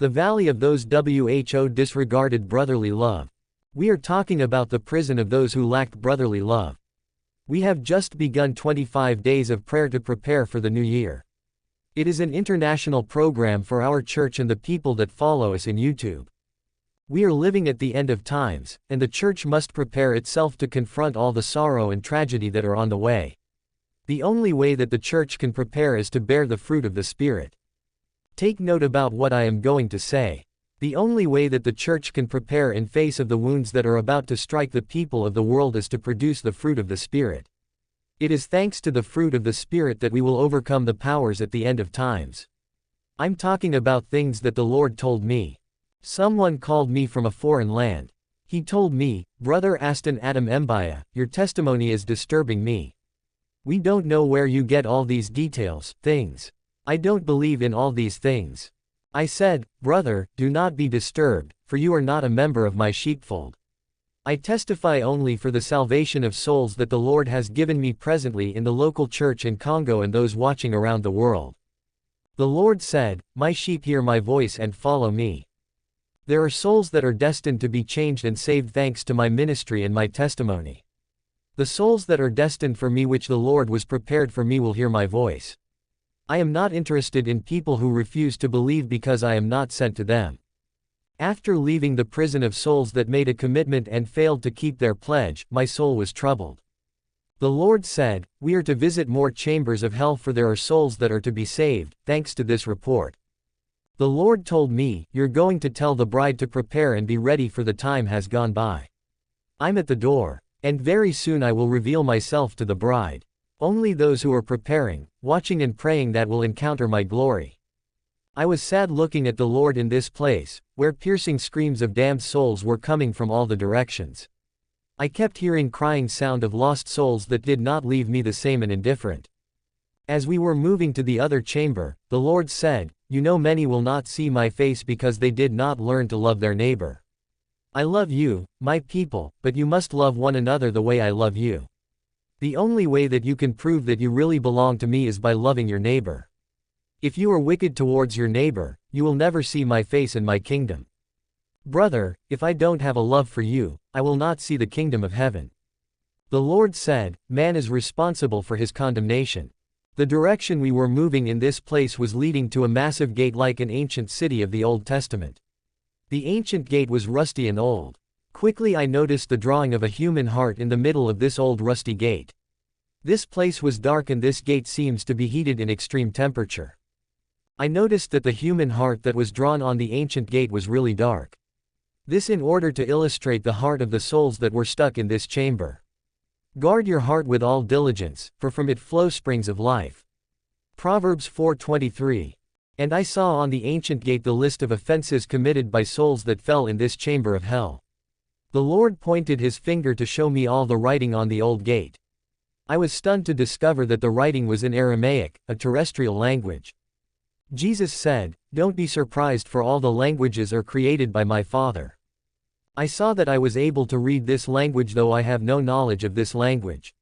The valley of those who disregarded brotherly love. We are talking about the prison of those who lacked brotherly love. We have just begun 25 days of prayer to prepare for the new year. It is an international program for our church and the people that follow us in YouTube. We are living at the end of times, and the church must prepare itself to confront all the sorrow and tragedy that are on the way. The only way that the church can prepare is to bear the fruit of the Spirit. Take note about what I am going to say. The only way that the church can prepare in face of the wounds that are about to strike the people of the world is to produce the fruit of the Spirit. It is thanks to the fruit of the Spirit that we will overcome the powers at the end of times. I'm talking about things that the Lord told me. Someone called me from a foreign land. He told me, "Brother Aston Adam Mbaya, your testimony is disturbing me. We don't know where you get all these details, things. I don't believe in all these things." I said, "Brother, do not be disturbed, for you are not a member of my sheepfold. I testify only for the salvation of souls that the Lord has given me presently in the local church in Congo and those watching around the world." The Lord said, "My sheep hear my voice and follow me." There are souls that are destined to be changed and saved thanks to my ministry and my testimony. The souls that are destined for me which the Lord was prepared for me will hear my voice. I am not interested in people who refuse to believe because I am not sent to them. After leaving the prison of souls that made a commitment and failed to keep their pledge, my soul was troubled. The Lord said, "We are to visit more chambers of hell, for there are souls that are to be saved, thanks to this report." The Lord told me, "You're going to tell the bride to prepare and be ready, for the time has gone by. I'm at the door, and very soon I will reveal myself to the bride. Only those who are preparing, watching and praying that will encounter my glory." I was sad looking at the Lord in this place, where piercing screams of damned souls were coming from all the directions. I kept hearing crying sound of lost souls that did not leave me the same and indifferent. As we were moving to the other chamber, the Lord said, "You know many will not see my face because they did not learn to love their neighbor. I love you, my people, but you must love one another the way I love you. The only way that you can prove that you really belong to me is by loving your neighbor. If you are wicked towards your neighbor, you will never see my face in my kingdom. Brother, if I don't have a love for you, I will not see the kingdom of heaven." The Lord said, "Man is responsible for his condemnation." The direction we were moving in this place was leading to a massive gate like an ancient city of the Old Testament. The ancient gate was rusty and old. Quickly I noticed the drawing of a human heart in the middle of this old rusty gate. This place was dark and this gate seems to be heated in extreme temperature. I noticed that the human heart that was drawn on the ancient gate was really dark. This in order to illustrate the heart of the souls that were stuck in this chamber. Guard your heart with all diligence, for from it flow springs of life. Proverbs 4:23. And I saw on the ancient gate the list of offenses committed by souls that fell in this chamber of hell. The Lord pointed his finger to show me all the writing on the old gate. I was stunned to discover that the writing was in Aramaic, a terrestrial language. Jesus said, "Don't be surprised, for all the languages are created by my Father." I saw that I was able to read this language though I have no knowledge of this language.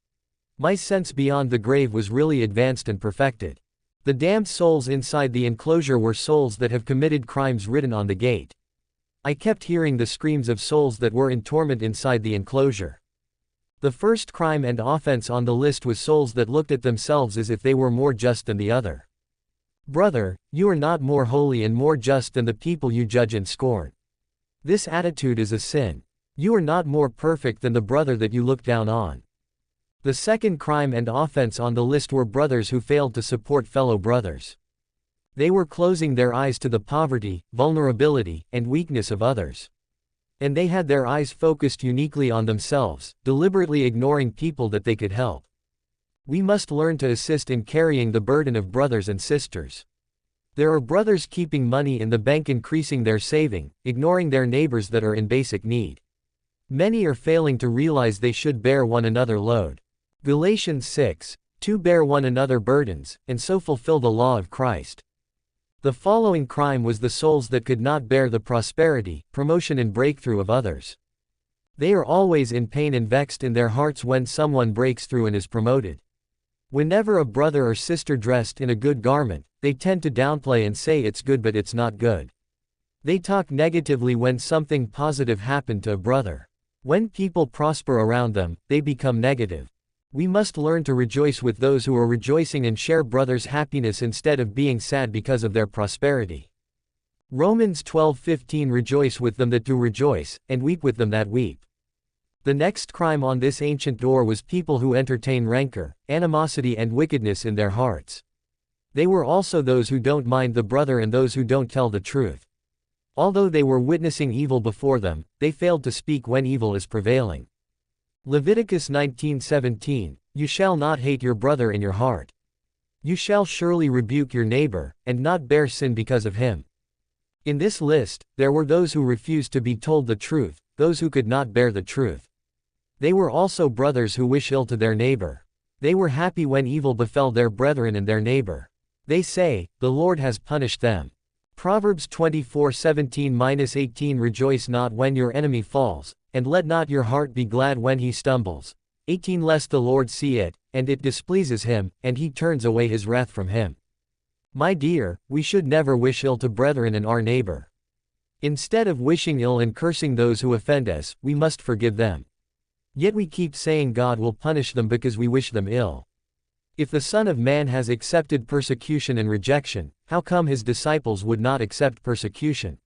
My sense beyond the grave was really advanced and perfected. The damned souls inside the enclosure were souls that have committed crimes written on the gate. I kept hearing the screams of souls that were in torment inside the enclosure. The first crime and offense on the list was souls that looked at themselves as if they were more just than the other. Brother, you are not more holy and more just than the people you judge and scorn. This attitude is a sin. You are not more perfect than the brother that you look down on. The second crime and offense on the list were brothers who failed to support fellow brothers. They were closing their eyes to the poverty, vulnerability, and weakness of others. And they had their eyes focused uniquely on themselves, deliberately ignoring people that they could help. We must learn to assist in carrying the burden of brothers and sisters. There are brothers keeping money in the bank, increasing their saving, ignoring their neighbors that are in basic need. Many are failing to realize they should bear one another load. Galatians 6:2 Bear one another burdens, and so fulfill the law of Christ. The following crime was the souls that could not bear the prosperity, promotion and breakthrough of others. They are always in pain and vexed in their hearts when someone breaks through and is promoted. Whenever a brother or sister dressed in a good garment, they tend to downplay and say it's good but it's not good. They talk negatively when something positive happened to a brother. When people prosper around them, they become negative. We must learn to rejoice with those who are rejoicing and share brothers' happiness instead of being sad because of their prosperity. Romans 12:15 Rejoice with them that do rejoice, and weep with them that weep. The next crime on this ancient door was people who entertain rancor, animosity and wickedness in their hearts. They were also those who don't mind the brother and those who don't tell the truth. Although they were witnessing evil before them, they failed to speak when evil is prevailing. Leviticus 19:17, You shall not hate your brother in your heart. You shall surely rebuke your neighbor, and not bear sin because of him. In this list, there were those who refused to be told the truth, those who could not bear the truth. They were also brothers who wish ill to their neighbor. They were happy when evil befell their brethren and their neighbor. They say, The Lord has punished them. Proverbs 24:17-18 Rejoice not when your enemy falls, and let not your heart be glad when he stumbles. 18 Lest the Lord see it, and it displeases him, and he turns away his wrath from him. My dear, we should never wish ill to brethren and our neighbor. Instead of wishing ill and cursing those who offend us, we must forgive them. Yet we keep saying God will punish them because we wish them ill. If the Son of Man has accepted persecution and rejection, how come his disciples would not accept persecution?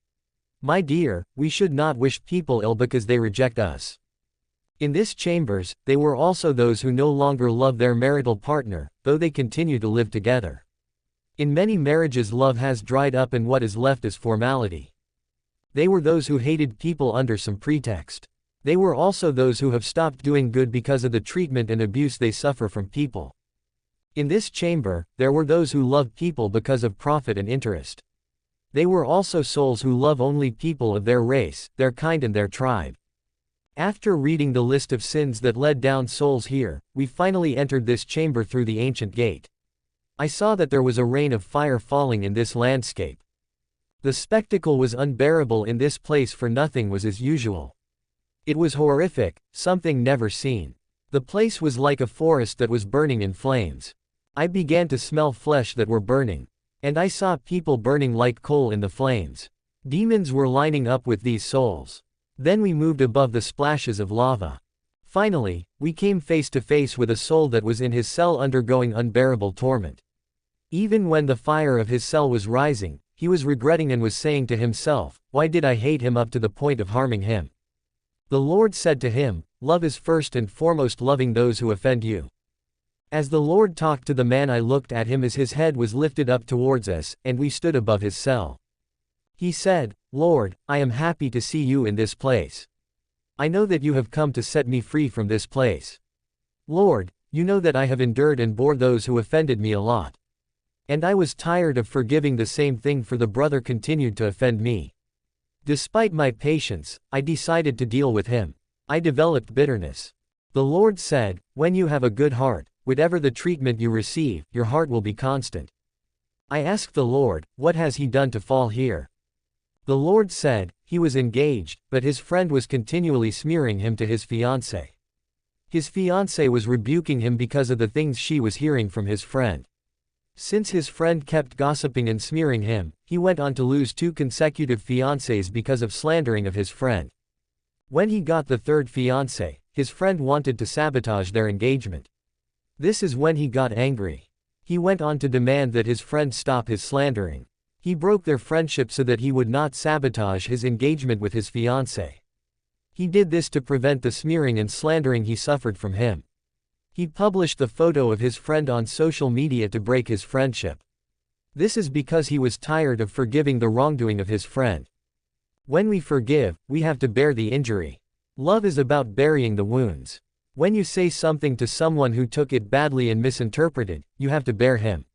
My dear, we should not wish people ill because they reject us. In this chambers, they were also those who no longer love their marital partner, though they continue to live together. In many marriages love has dried up and what is left is formality. They were those who hated people under some pretext. They were also those who have stopped doing good because of the treatment and abuse they suffer from people. In this chamber, there were those who love people because of profit and interest. They were also souls who love only people of their race, their kind and their tribe. After reading the list of sins that led down souls here, we finally entered this chamber through the ancient gate. I saw that there was a rain of fire falling in this landscape. The spectacle was unbearable in this place, for nothing was as usual. It was horrific, something never seen. The place was like a forest that was burning in flames. I began to smell flesh that were burning. And I saw people burning like coal in the flames. Demons were lining up with these souls. Then we moved above the splashes of lava. Finally, we came face to face with a soul that was in his cell undergoing unbearable torment. Even when the fire of his cell was rising, he was regretting and was saying to himself, Why did I hate him up to the point of harming him? The Lord said to him, Love is first and foremost, loving those who offend you. As the Lord talked to the man, I looked at him as his head was lifted up towards us, and we stood above his cell. He said, Lord, I am happy to see you in this place. I know that you have come to set me free from this place. Lord, you know that I have endured and bore those who offended me a lot. And I was tired of forgiving the same thing, for the brother continued to offend me. Despite my patience, I decided to deal with him. I developed bitterness. The Lord said, When you have a good heart, whatever the treatment you receive, your heart will be constant. I asked the Lord, What has he done to fall here? The Lord said, He was engaged, but his friend was continually smearing him to his fiancée. His fiancée was rebuking him because of the things she was hearing from his friend. Since his friend kept gossiping and smearing him, he went on to lose 2 consecutive fiancées because of slandering of his friend. When he got the 3rd fiancée, his friend wanted to sabotage their engagement. This is when he got angry. He went on to demand that his friend stop his slandering. He broke their friendship so that he would not sabotage his engagement with his fiancée. He did this to prevent the smearing and slandering he suffered from him. He published the photo of his friend on social media to break his friendship. This is because he was tired of forgiving the wrongdoing of his friend. When we forgive, we have to bear the injury. Love is about burying the wounds. When you say something to someone who took it badly and misinterpreted, you have to bear him.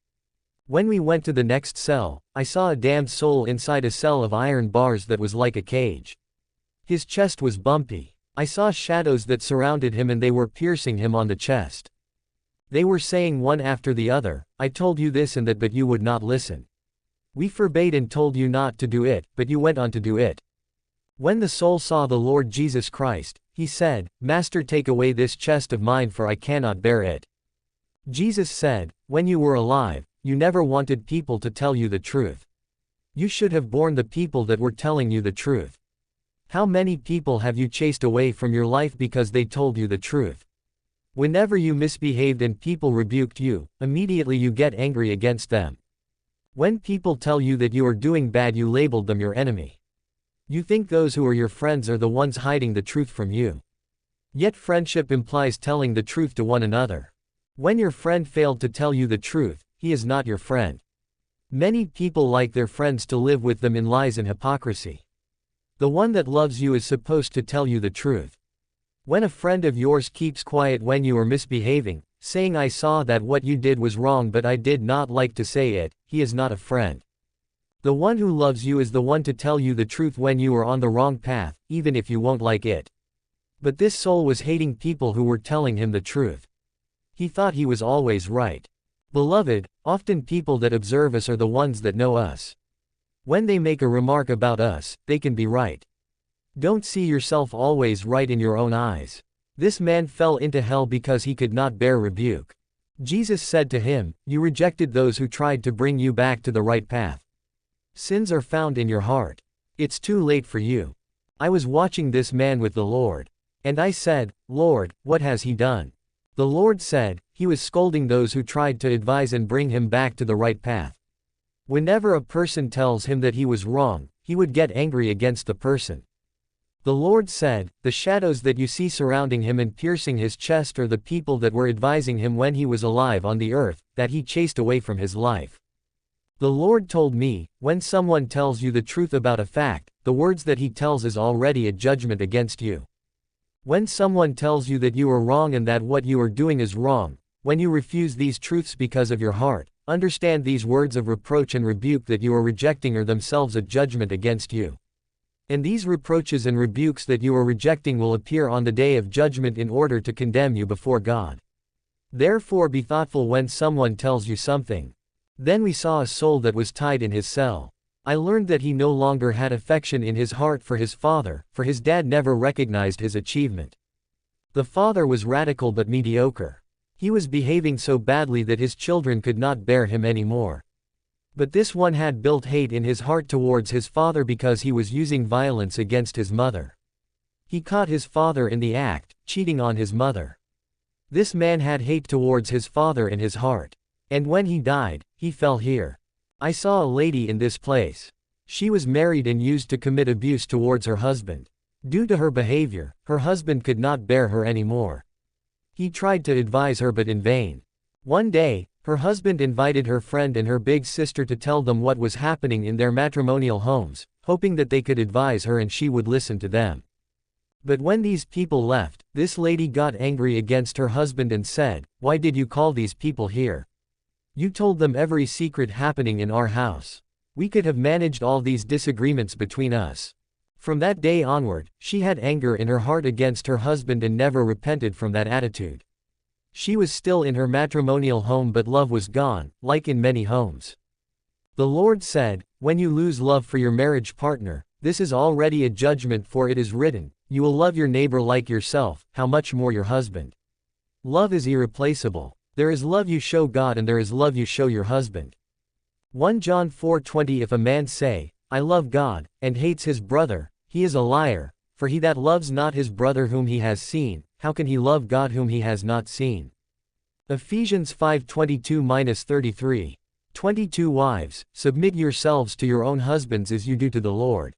When we went to the next cell, I saw a damned soul inside a cell of iron bars that was like a cage. His chest was bumpy. I saw shadows that surrounded him and they were piercing him on the chest. They were saying one after the other, I told you this and that, but you would not listen. We forbade and told you not to do it, but you went on to do it. When the soul saw the Lord Jesus Christ, he said, Master, take away this chest of mine, for I cannot bear it. Jesus said, when you were alive, you never wanted people to tell you the truth. You should have borne the people that were telling you the truth. How many people have you chased away from your life because they told you the truth? Whenever you misbehaved and people rebuked you, immediately you get angry against them. When people tell you that you are doing bad, you labeled them your enemy. You think those who are your friends are the ones hiding the truth from you. Yet friendship implies telling the truth to one another. When your friend failed to tell you the truth, he is not your friend. Many people like their friends to live with them in lies and hypocrisy. The one that loves you is supposed to tell you the truth. When a friend of yours keeps quiet when you are misbehaving, saying I saw that what you did was wrong but I did not like to say it, he is not a friend. The one who loves you is the one to tell you the truth when you are on the wrong path, even if you won't like it. But this soul was hating people who were telling him the truth. He thought he was always right. Beloved, often people that observe us are the ones that know us. When they make a remark about us, they can be right. Don't see yourself always right in your own eyes. This man fell into hell because he could not bear rebuke. Jesus said to him, "You rejected those who tried to bring you back to the right path. Sins are found in your heart. It's too late for you." I was watching this man with the Lord. And I said, "Lord, what has he done?" The Lord said, "He was scolding those who tried to advise and bring him back to the right path." Whenever a person tells him that he was wrong, he would get angry against the person. The Lord said, "The shadows that you see surrounding him and piercing his chest are the people that were advising him when he was alive on the earth, that he chased away from his life." The Lord told me, when someone tells you the truth about a fact, the words that he tells is already a judgment against you. When someone tells you that you are wrong and that what you are doing is wrong, when you refuse these truths because of your heart, understand these words of reproach and rebuke that you are rejecting are themselves a judgment against you. And these reproaches and rebukes that you are rejecting will appear on the day of judgment in order to condemn you before God. Therefore be thoughtful when someone tells you something. Then we saw a soul that was tied in his cell. I learned that he no longer had affection in his heart for his father, for his dad never recognized his achievement. The father was radical but mediocre. He was behaving so badly that his children could not bear him anymore. But this one had built hate in his heart towards his father because he was using violence against his mother. He caught his father in the act, cheating on his mother. This man had hate towards his father in his heart. And when he died, he fell here. I saw a lady in this place. She was married and used to commit abuse towards her husband. Due to her behavior, her husband could not bear her anymore. He tried to advise her but in vain. One day, her husband invited her friend and her big sister to tell them what was happening in their matrimonial homes, hoping that they could advise her and she would listen to them. But when these people left, this lady got angry against her husband and said, "Why did you call these people here? You told them every secret happening in our house. We could have managed all these disagreements between us." From that day onward, she had anger in her heart against her husband and never repented from that attitude. She was still in her matrimonial home but love was gone, like in many homes. The Lord said, "When you lose love for your marriage partner, this is already a judgment, for it is written, you will love your neighbor like yourself, how much more your husband." Love is irreplaceable. There is love you show God and there is love you show your husband. 1 John 4:20 If a man say, "I love God," and hates his brother, he is a liar, for he that loves not his brother whom he has seen, how can he love God whom he has not seen? Ephesians 5:22-33. 22 Wives, submit yourselves to your own husbands as you do to the Lord.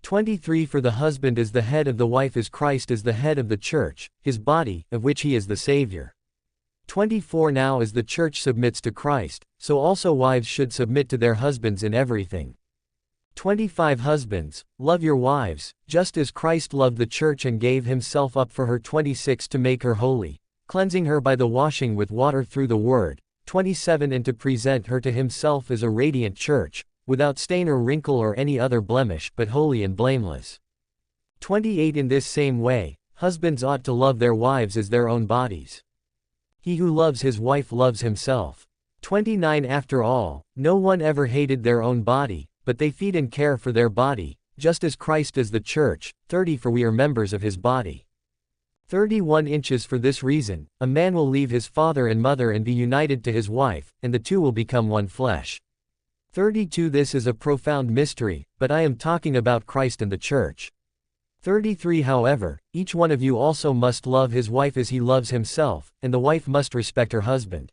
23 For the husband is the head of the wife as Christ is the head of the church, his body, of which he is the Savior. 24 Now as the church submits to Christ, so also wives should submit to their husbands in everything. 25 Husbands, love your wives, just as Christ loved the church and gave himself up for her. 26 To make her holy, cleansing her by the washing with water through the word. 27 And to present her to himself as a radiant church, without stain or wrinkle or any other blemish, but holy and blameless. 28 In this same way, husbands ought to love their wives as their own bodies. He who loves his wife loves himself. 29 After all, no one ever hated their own body, but they feed and care for their body, just as Christ is the church. 30 For we are members of his body. 31 Inches For this reason, a man will leave his father and mother and be united to his wife, and the two will become one flesh. 32 This is a profound mystery, but I am talking about Christ and the Church. 33 However, each one of you also must love his wife as he loves himself, and the wife must respect her husband.